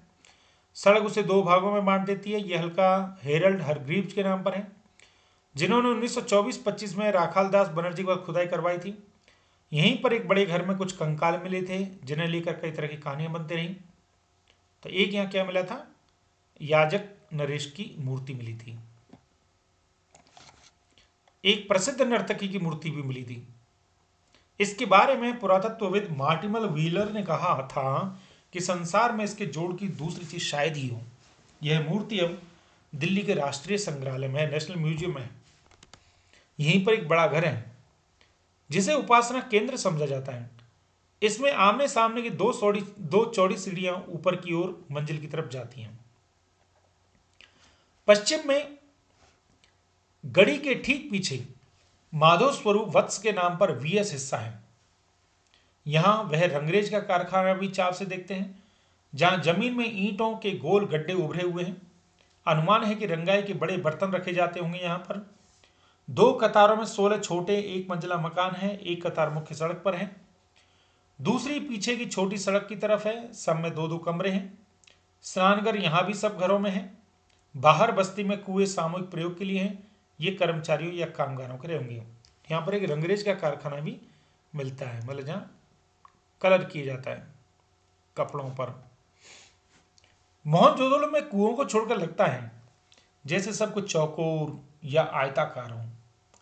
सड़क उसे 2 भागों में बांट देती है। यह हल्का हेरल्ड हरग्रीव्स के नाम पर है, जिन्होंने 1924-25 में राखालदास बनर्जी पर खुदाई करवाई थी। यहीं पर एक बड़े घर में कुछ कंकाल मिले थे, जिन्हें लेकर कई तरह की कहानियां बनती रहीं। तो एक यहाँ क्या मिला था, याजक नरेश की मूर्ति मिली थी। एक प्रसिद्ध नर्तकी की मूर्ति भी मिली थी। इसके बारे में पुरातत्वविद मार्टिमल व्हीलर ने कहा था कि संसार में इसके जोड़ की दूसरी चीज शायद ही हो। यह मूर्ति अब दिल्ली के राष्ट्रीय संग्रहालय में, नेशनल म्यूजियम में। यहीं पर एक बड़ा घर है जिसे उपासना केंद्र समझा जाता है। इसमें आमने सामने की दो चौड़ी सीढ़ियां ऊपर की ओर मंजिल की तरफ जाती हैं। पश्चिम में गढ़ी के ठीक पीछे माधव स्वरूप वत्स के नाम पर VS हिस्सा है। यहां वह रंगरेज का कारखाना भी चाव से देखते हैं, जहां जमीन में ईंटों के गोल गड्ढे उभरे हुए हैं। अनुमान है कि रंगाई के बड़े बर्तन रखे जाते होंगे। यहां पर 2 कतारों में 16 छोटे 1 मंजिला मकान है। एक कतार मुख्य सड़क पर है, दूसरी पीछे की छोटी सड़क की तरफ है। सब में 2-2 कमरे हैं। स्नानघर यहां भी सब घरों में है। बाहर बस्ती में कुएं सामूहिक प्रयोग के लिए हैं। ये कर्मचारियों या कामगारों के होंगे। यहाँ पर एक रंगरेज का कारखाना भी मिलता है, मतलब जहाँ कलर किया जाता है कपड़ों पर। मोहनजोदड़ो में कुओं को छोड़कर लगता है जैसे सब कुछ चौकोर या आयताकार हो,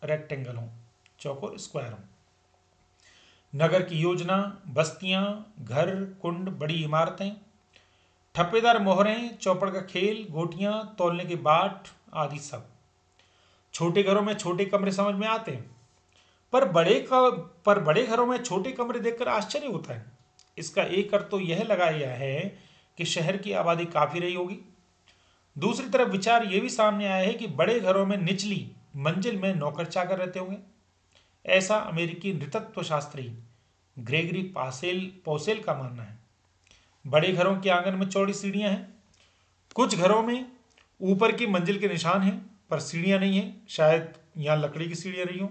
रेक्टेंगल हो, चौकोर स्क्वायर हो। नगर की योजना, बस्तियां, घर, कुंड, बड़ी इमारतें, ठप्पेदार मोहरें, चौपड़ का खेल, गोटियां, तौलने के बाट आदि सब। छोटे घरों में छोटे कमरे समझ में आते हैं, पर बड़े घरों में छोटे कमरे देखकर आश्चर्य होता है। इसका एक अर्थ तो यह लगाया गया है कि शहर की आबादी काफी रही होगी। दूसरी तरफ विचार यह भी सामने आया है कि बड़े घरों में निचली मंजिल में नौकर चाकर रहते होंगे। ऐसा अमेरिकी नृतत्व शास्त्री ग्रेगरी पोसेल का मानना है। बड़े घरों के आंगन में चौड़ी सीढ़ियां हैं। कुछ घरों में ऊपर की मंजिल के निशान हैं, पर सीढ़ियां नहीं है। शायद यहां लकड़ी की सीढ़ियां रही हो,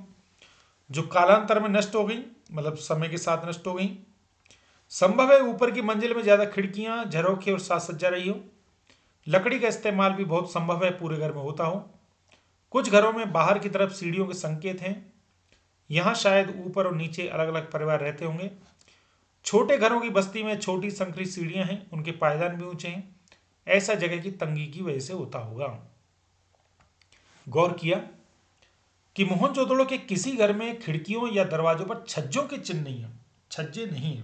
जो कालांतर में नष्ट हो गई, मतलब समय के साथ नष्ट हो गई। संभव है ऊपर की मंजिल में ज्यादा खिड़कियां, झरोखे और साज सज्जा रही हो। लकड़ी का इस्तेमाल भी बहुत संभव है पूरे घर में होता हो। कुछ घरों में बाहर की तरफ सीढ़ियों के संकेत हैं। यहां शायद ऊपर और नीचे अलग अलग परिवार रहते होंगे। छोटे घरों की बस्ती में छोटी संकरी सीढ़ियां हैं, उनके पायदान भी ऊंचे हैं। ऐसा जगह की तंगी की वजह से होता होगा। गौर किया कि मोहनजोदड़ो के किसी घर में खिड़कियों या दरवाजों पर छज्जों के चिन्ह नहीं है, छज्जे नहीं है।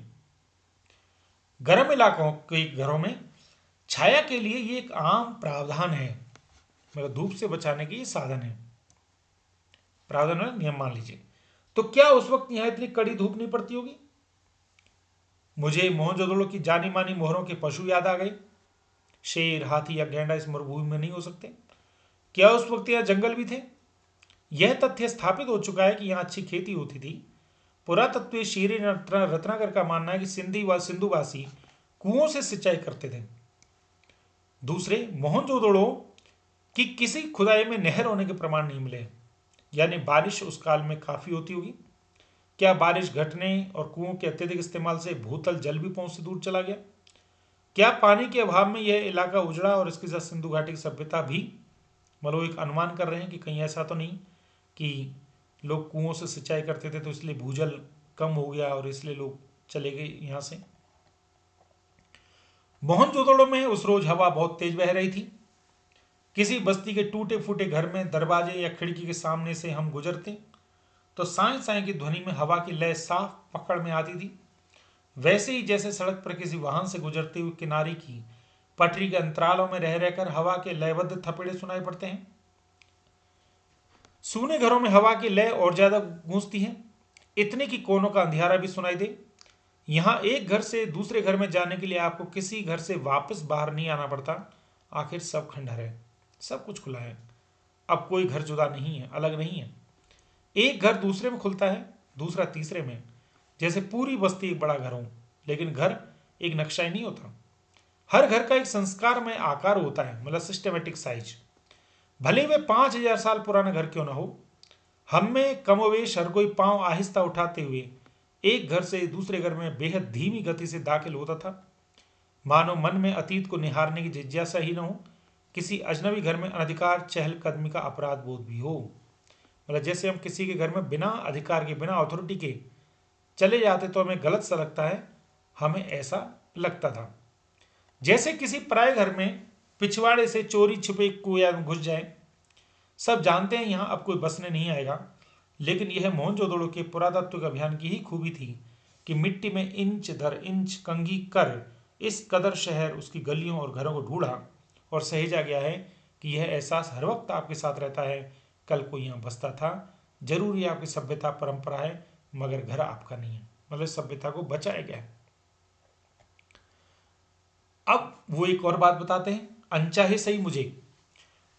गर्म इलाकों के घरों में छाया के लिए ये एक आम प्रावधान है, मतलब धूप से बचाने के ये साधन है। प्रावधान है, नियम मान लीजिए। तो क्या उस वक्त यहां इतनी कड़ी धूप नहीं पड़ती होगी? मुझे मोहनजोदड़ो की जानी मानी मोहरों के पशु याद आ गए। शेर, हाथी या गैंडा इस मरुभूमि में नहीं हो सकते। क्या उस वक्त यहां जंगल भी थे? यह तथ्य स्थापित हो चुका है कि यहां अच्छी खेती होती थी। पुरातत्व शीरी रत्नाकर का मानना है कि सिंधुवासी कुओं से सिंचाई करते थे। दूसरे, मोहनजोदड़ो की किसी खुदाई में नहर होने के प्रमाण नहीं मिले, यानी बारिश उस काल में काफी होती होगी। क्या बारिश घटने और कुओं के अत्यधिक इस्तेमाल से भूतल जल भी पहुंच से दूर चला गया? क्या पानी के अभाव में यह इलाका उजड़ा और इसके साथ सिंधु घाटी की सभ्यता भी? मतलब एक अनुमान कर रहे हैं कि कहीं ऐसा तो नहीं कि लोग कुओं से सिंचाई करते थे तो इसलिए भूजल कम हो गया और इसलिए लोग चले गए यहां से। मोहनजोदड़ो में उस रोज हवा बहुत तेज बह रही थी। किसी बस्ती के टूटे फूटे घर में दरवाजे या खिड़की के सामने से हम गुजरते तो साए साए की ध्वनि में हवा की लय साफ पकड़ में आती थी। वैसे ही जैसे सड़क पर किसी वाहन से गुजरते हुए किनारे की पटरी के अंतरालों में रह रहकर हवा के लयबद्ध थपेड़े सुनाई पड़ते हैं। सूने घरों में हवा की लय और ज्यादा गूंजती है, इतने की कोनों का अंधियारा भी सुनाई दे। यहाँ एक घर से दूसरे घर में जाने के लिए आपको किसी घर से वापस बाहर नहीं आना पड़ता। आखिर सब खंडहर है, सब कुछ खुला है। अब कोई घर जुदा नहीं है, अलग नहीं है। एक घर दूसरे में खुलता है, दूसरा तीसरे में, जैसे पूरी बस्ती एक बड़ा घर हो। लेकिन घर एक नक्शा ही नहीं होता। हर घर का एक संस्कार में आकार होता है, मतलब सिस्टमेटिक साइज। भले वे 5,000 साल पुराना घर क्यों ना हो, हम में कमोवेश हर कोई पांव आहिस्ता उठाते हुए एक घर से दूसरे घर में बेहद धीमी गति से दाखिल होता था, मानो मन में अतीत को निहारने की जिज्ञासा ही न हो, किसी अजनबी घर में अनधिकार चहलकदमी का अपराध बोध भी हो। मतलब जैसे हम किसी के घर में बिना अधिकार के, बिना अथॉरिटी के चले जाते तो हमें गलत सा लगता है, हमें ऐसा लगता था। जैसे किसी पराये घर में पिछवाड़े से चोरी छुपे कुएं में घुस जाए। सब जानते हैं यहाँ अब कोई बसने नहीं आएगा, लेकिन यह मोहनजोदड़ो के पुरातत्व अभियान की ही खूबी थी कि मिट्टी में इंच दर इंच कंघी कर इस कदर शहर, उसकी गलियों और घरों को ढूंढा और सहेजा गया है कि यह एहसास हर वक्त आपके साथ रहता है, कल कोई यहाँ बसता था। जरूर ये आपकी सभ्यता परंपरा है, मगर घर आपका नहीं है। मतलब सभ्यता को बचाया गया है। अब वो एक और बात बताते हैं, अनचाहे सही मुझे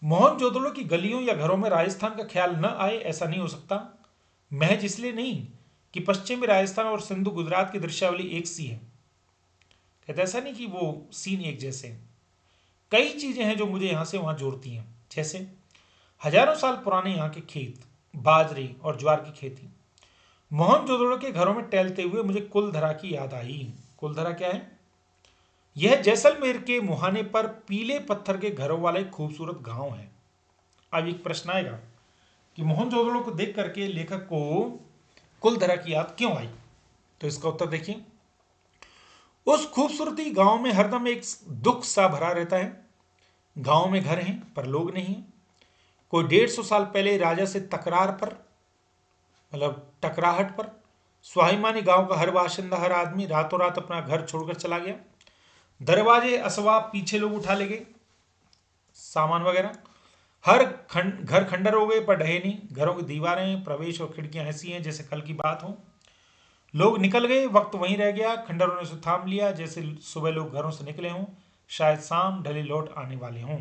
मोहनजोदड़ो की गलियों या घरों में राजस्थान का ख्याल न आए, ऐसा नहीं हो सकता। महज इसलिए नहीं कि पश्चिमी राजस्थान और सिंधु गुजरात की दृश्यावली एक सी है। कहते ऐसा नहीं कि वो सीन एक जैसे हैं। कई चीजें हैं जो मुझे यहां से वहां जोड़ती हैं। जैसे हजारों साल पुराने यहाँ के खेत, बाजरे और ज्वार की खेती। मोहनजोदड़ो के घरों में टहलते हुए मुझे कुलधरा की याद आई। कुलधरा क्या है? यह जैसलमेर के मुहाने पर पीले पत्थर के घरों वाला एक खूबसूरत गांव है। अब एक प्रश्न आएगा कि मोहनजोदड़ो को देख करके लेखक को कुलधरा की याद क्यों आई? तो इसका उत्तर देखिए। उस खूबसूरती गांव में हरदम एक दुख सा भरा रहता है। गांव में घर हैं पर लोग नहीं हैं। कोई 150 साल पहले राजा से तकरार पर, मतलब टकराहट पर, स्वाभिमानी गांव का हर बाशिंदा, हर आदमी रातों रात अपना घर छोड़कर चला गया। दरवाजे असवाब पीछे लोग उठा ले गए, सामान वगैरह। हर घर खंडर हो गए पर ढहे नहीं। घरों की दीवारें, प्रवेश और खिड़कियां ऐसी हैं जैसे कल की बात हो। लोग निकल गए, वक्त वहीं रह गया। खंडरों ने उसे थाम लिया जैसे सुबह लोग घरों से निकले हों, शायद शाम ढले लौट आने वाले हों।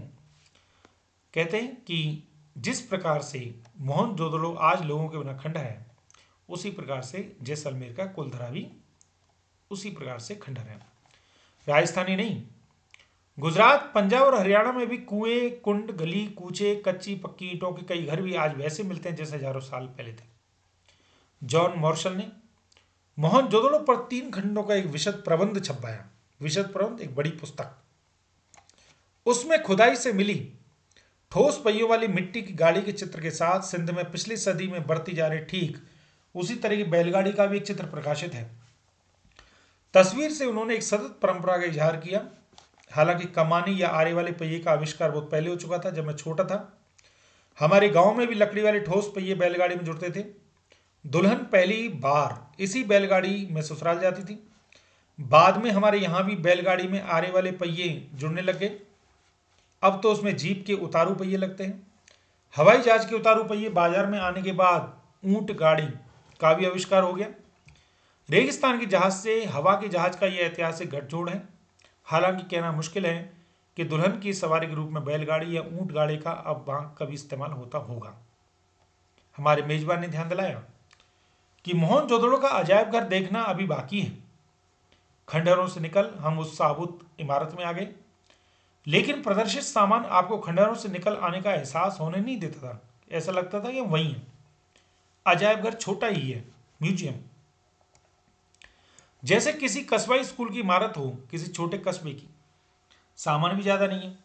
कहते हैं कि जिस प्रकार से मोहनजोदड़ो आज लोगों के बिना खंडर है, उसी प्रकार से जैसलमेर का कुलधरा भी उसी प्रकार से खंडर है। राजस्थानी नहीं, गुजरात, पंजाब और हरियाणा में भी कुएं, कुंड, गली कूचे, कच्ची पक्की ईंटों के कई घर भी आज वैसे मिलते हैं जैसे हजारों साल पहले थे। जॉन मॉर्शल ने मोहनजोदड़ो पर 3 खंडों का एक विशद प्रबंध छपवाया। विशद प्रबंध एक बड़ी पुस्तक। उसमें खुदाई से मिली ठोस पहियों वाली मिट्टी की गाड़ी के चित्र के साथ सिंध में पिछली सदी में बढ़ती जा रही ठीक उसी तरह की बैलगाड़ी का भी एक चित्र प्रकाशित है। तस्वीर से उन्होंने एक सतत परंपरा का इजहार किया। हालांकि कमानी या आरे वाले पहिए का आविष्कार बहुत पहले हो चुका था, जब मैं छोटा था। हमारे गांव में भी लकड़ी वाले ठोस पहिए बैलगाड़ी में जुड़ते थे। दुल्हन पहली बार इसी बैलगाड़ी में ससुराल जाती थी। बाद में हमारे यहां भी बैलगाड़ी में आरे वाले पहिए जुड़ने लग गए। अब तो उसमें जीप के उतारू पहिए लगते हैं। हवाई जहाज के उतारू पहिए बाजार में आने के बाद ऊंट गाड़ी का भी आविष्कार हो गया। रेगिस्तान के जहाज से हवा के जहाज का यह ऐतिहासिक गठजोड़ है। हालांकि कहना मुश्किल है कि दुल्हन की सवारी के रूप में बैलगाड़ी या ऊंट गाड़ी का अब वहां कभी इस्तेमाल होता होगा। हमारे मेजबान ने ध्यान दिलाया कि मोहनजोदड़ो का अजायब घर देखना अभी बाकी है। खंडहरों से निकल हम उस साबुत इमारत में आ गए, लेकिन प्रदर्शित सामान आपको खंडहरों से निकल आने का एहसास होने नहीं देता था। ऐसा लगता था कि वही है। अजायब घर छोटा ही है, म्यूजियम। जैसे किसी कस्बाई स्कूल की इमारत हो, किसी छोटे कस्बे की। सामान भी ज्यादा नहीं है।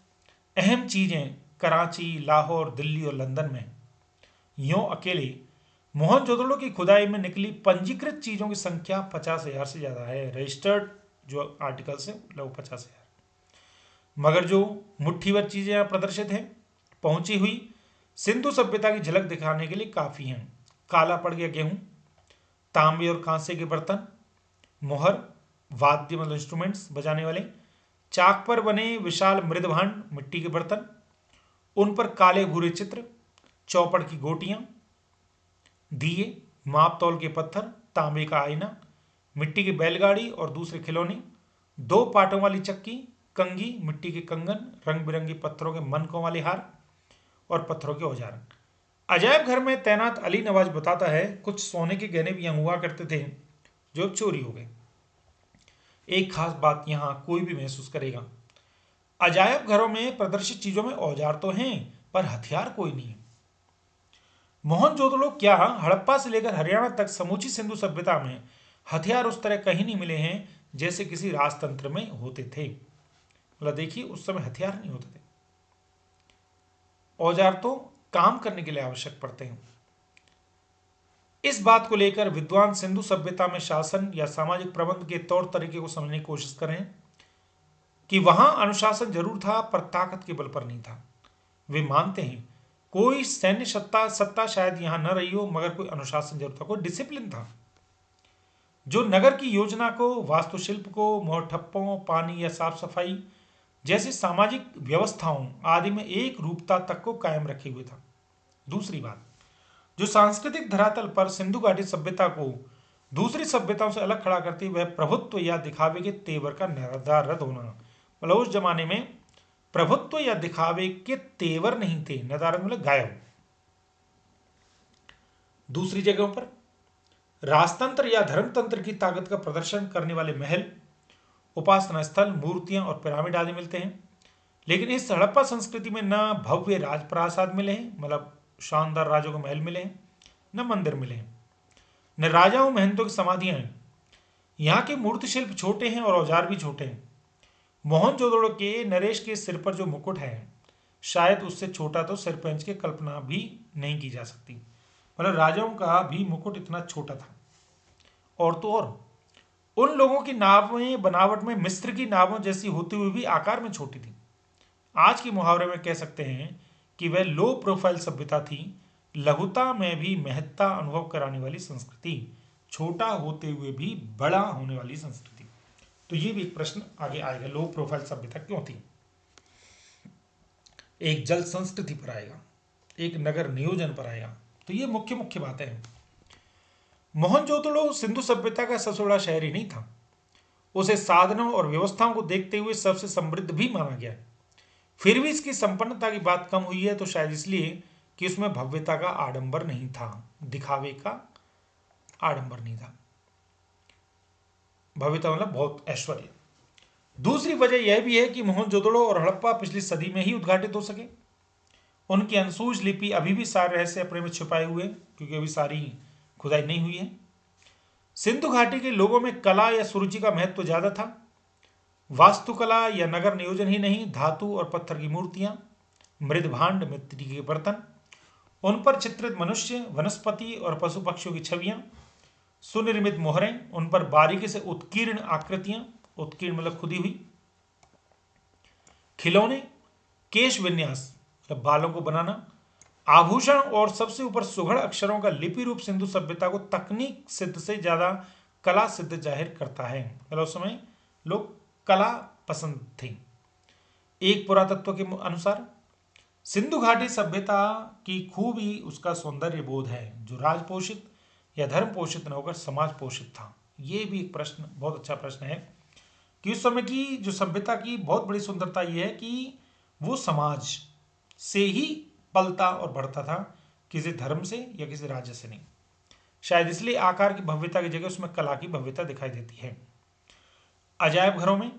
अहम चीजें कराची, लाहौर, दिल्ली और लंदन में। यूं अकेले मोहनजोदड़ो की खुदाई में निकली पंजीकृत चीजों की संख्या 50,000 से ज्यादा है। रजिस्टर्ड जो आर्टिकल्स है लगभग 50,000। मगर जो मुट्ठी भर चीजें यहां प्रदर्शित हैं, पहुंची हुई सिंधु सभ्यता की झलक दिखाने के लिए काफी हैं। काला पड़ गया गेहूं, तांबे और कांसे के बर्तन, मोहर, वाद्य मतलब इंस्ट्रूमेंट्स बजाने वाले, चाक पर बने विशाल मृदभांड, मिट्टी के बर्तन, उन पर काले भूरे चित्र, चौपड़ की गोटियां, दिए, माप तौल के पत्थर, तांबे का आईना, मिट्टी की बैलगाड़ी और दूसरे खिलौने, 2 पाटों वाली चक्की, कंघी, मिट्टी के कंगन, रंग बिरंगी पत्थरों के मनकों वाले हार और पत्थरों के औजार। अजायब घर में तैनात अली नवाज बताता है कुछ सोने के गहने भी यहाँ हुआ करते थे जो चोरी हो गए। एक खास बात यहाँ कोई भी महसूस करेगा, अजायब घरों में प्रदर्शित चीजों में औजार तो हैं पर हथियार कोई नहीं है। मोहनजोदड़ो क्या हड़प्पा से लेकर हरियाणा तक समूची सिंधु सभ्यता में हथियार उस तरह कहीं नहीं मिले हैं जैसे किसी राजतंत्र में होते थे। मतलब देखिए उस समय हथियार नहीं होते थे, औजार तो काम करने के लिए आवश्यक पड़ते हैं। इस बात को लेकर विद्वान सिंधु सभ्यता में शासन या सामाजिक प्रबंध के तौर तरीके को समझने की कोशिश करें कि वहां अनुशासन जरूर था पर ताकत के बल पर नहीं था। वे मानते हैं कोई सैन्य सत्ता शायद यहां न रही हो मगर कोई अनुशासन जरूर था, कोई डिसिप्लिन था जो नगर की योजना को, वास्तुशिल्प को, मोहठप्पों, पानी या साफ सफाई जैसी सामाजिक व्यवस्थाओं आदि में एक रूपता तक को कायम रखे हुए था। दूसरी बात, जो सांस्कृतिक धरातल पर सिंधु घाटी सभ्यता को दूसरी सभ्यताओं से अलग खड़ा करती वह प्रभुत्व या दिखावे के तेवर का नदारद होना। मतलब उस जमाने में प्रभुत्व या दिखावे के तेवर नहीं थे, नदारद मतलब गायब। दूसरी जगहों पर राजतंत्र या धर्मतंत्र की ताकत का प्रदर्शन करने वाले महल, उपासना स्थल, मूर्तियां और पिरामिड आदि मिलते हैं। लेकिन इस हड़प्पा संस्कृति में न भव्य राजप्रासाद मिले हैं, मतलब शानदार राजों के महल मिले हैं, न मंदिर मिले हैं, न राजाओं महंतों की समाधियां हैं। यहाँ के मूर्ति शिल्प छोटे हैं और औजार भी छोटे हैं। मोहनजोदड़ो के नरेश के सिर पर जो मुकुट है शायद उससे छोटा तो सिरपंच की कल्पना भी नहीं की जा सकती। मतलब राजाओं का भी मुकुट इतना छोटा था। और तो और उन लोगों की नावें बनावट में मिस्र की नावों जैसी होती हुई भी आकार में छोटी थी। आज के मुहावरे में कह सकते हैं कि वह लो प्रोफाइल सभ्यता थी, लघुता में भी महत्ता अनुभव कराने वाली संस्कृति, छोटा होते हुए भी बड़ा होने वाली संस्कृति। तो ये भी एक प्रश्न आगे आएगा, लो प्रोफाइल सभ्यता क्यों थी। एक जल संस्कृति पर आएगा, एक नगर नियोजन पर आएगा। तो ये मुख्य मुख्य बातें हैं। मोहनजोदड़ो सिंधु सभ्यता का सबसे बड़ा शहर ही नहीं था, उसे साधनों और व्यवस्थाओं को देखते हुए सबसे समृद्ध भी माना गया। फिर भी इसकी संपन्नता की बात कम हुई है तो शायद इसलिए कि उसमें भव्यता का आडंबर नहीं था, दिखावे का आडंबर नहीं था। भव्यता मतलब बहुत ऐश्वर्य। दूसरी वजह यह भी है कि मोहनजोदड़ो और हड़प्पा पिछली सदी में ही उद्घाटित हो सके। उनकी अनसूज लिपि अभी भी सारे रहस्य अपने में छुपाए हुए, क्योंकि अभी सारी खुदाई नहीं हुई है। सिंधु घाटी के लोगों में कला या सुरुचि का महत्व ज्यादा था। वास्तुकला या नगर नियोजन ही नहीं, धातु और पत्थर की मूर्तियां, मृदभांड, मिट्टी के बर्तन, उन पर चित्रित मनुष्य, वनस्पति और पशु पक्षियों की छवियां, सुनिर्मित मोहरें, उन पर बारीकी से उत्कीर्ण आकृतियां, उत्कीर्ण मतलब खुदी हुई, खिलौने, केश विन्यास मतलब बालों को बनाना, आभूषण और सबसे ऊपर सुघड़ अक्षरों का लिपि रूप सिंधु सभ्यता को तकनीक सिद्ध से ज्यादा कला सिद्ध जाहिर करता है। मतलब उस समय लोग कला पसंद थी। एक पुरातत्व के अनुसार सिंधु घाटी सभ्यता की खूबी उसका सौंदर्य बोध है, जो राजपोषित या धर्म पोषित न होकर समाज पोषित था। ये भी एक प्रश्न, बहुत अच्छा प्रश्न है कि उस समय की जो सभ्यता की बहुत बड़ी सुंदरता यह है कि वो समाज से ही पलता और बढ़ता था, किसी धर्म से या किसी राज्य से नहीं। शायद इसलिए आकार की भव्यता की जगह उसमें कला की भव्यता दिखाई देती है। अजायब घरों में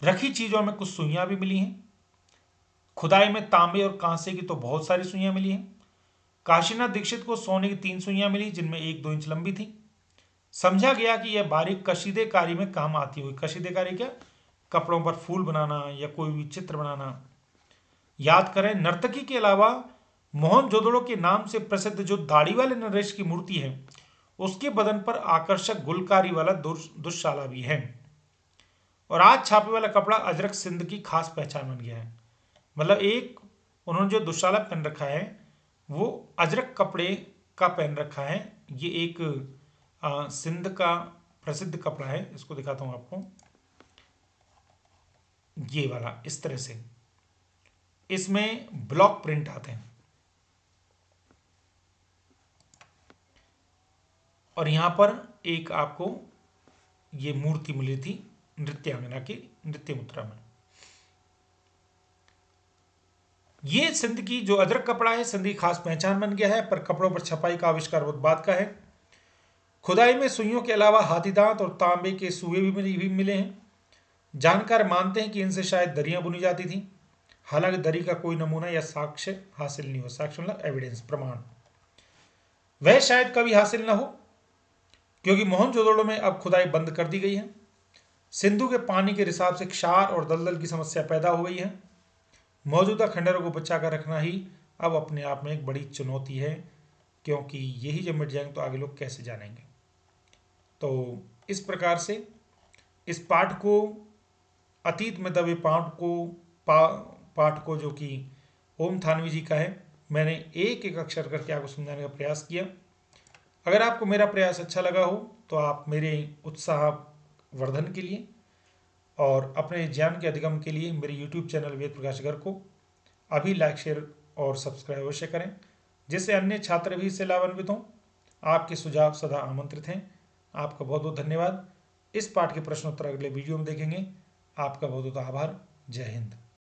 रखी चीजों में कुछ सुइयां भी मिली हैं। खुदाई में तांबे और कांसे की तो बहुत सारी सुइयां मिली हैं। काशीनाथ दीक्षित को सोने की 3 सुइयां मिली जिनमें 1-2 इंच लंबी थी। समझा गया कि यह बारीक कशीदेकारी में काम आती हुई, कशीदेकारी क्या, कपड़ों पर फूल बनाना या कोई भी चित्र बनाना। याद करें, नर्तकी के अलावा मोहनजोदड़ो के नाम से प्रसिद्ध जो दाढ़ी वाले नरेश की मूर्ति है उसके बदन पर आकर्षक गुलकारी वाला दुशाला भी है। और आज छापे वाला कपड़ा अजरक सिंध की खास पहचान बन गया है। मतलब एक उन्होंने जो दुशाला पहन रखा है वो अजरक कपड़े का पहन रखा है। ये एक सिंध का प्रसिद्ध कपड़ा है। इसको दिखाता हूं आपको, ये वाला इस तरह से, इसमें ब्लॉक प्रिंट आते हैं। और यहाँ पर एक आपको ये मूर्ति मिली थी नृत्यांगना की नृत्य मुद्रा में। ये सिंध की जो अजरक कपड़ा है सिंध की खास पहचान बन गया है, पर कपड़ों पर छपाई का आविष्कार बहुत बाद का है। खुदाई में सुइयों के अलावा हाथी दांत और तांबे के सुए भी मिले हैं। जानकार मानते हैं कि इनसे शायद दरियां बुनी जाती थी, हालांकि दरी का कोई नमूना या साक्ष्य हासिल नहीं हो। साक्ष्य मतलब एविडेंस, प्रमाण, वह शायद कभी हासिल न हो, क्योंकि मोहनजोदड़ो में अब खुदाई बंद कर दी गई है। सिंधु के पानी के रिसाव से क्षार और दलदल की समस्या पैदा हो गई है। मौजूदा खंडरों को बचा कर रखना ही अब अपने आप में एक बड़ी चुनौती है, क्योंकि यही जब मिट जाएंगे तो आगे लोग कैसे जानेंगे। तो इस प्रकार से इस पाठ को, अतीत में दबे पाठ को जो कि ओम थानवी जी का है, मैंने एक एक अक्षर करके आपको समझाने का प्रयास किया। अगर आपको मेरा प्रयास अच्छा लगा हो तो आप मेरे उत्साह वर्धन के लिए और अपने ज्ञान के अधिगम के लिए मेरे YouTube चैनल वेद प्रकाश घर को अभी लाइक, शेयर और सब्सक्राइब अवश्य करें, जिससे अन्य छात्र भी इससे लाभान्वित हों। आपके सुझाव सदा आमंत्रित हैं। आपका बहुत बहुत धन्यवाद। इस पाठ के प्रश्नोत्तर अगले वीडियो में देखेंगे। आपका बहुत बहुत आभार। जय हिंद।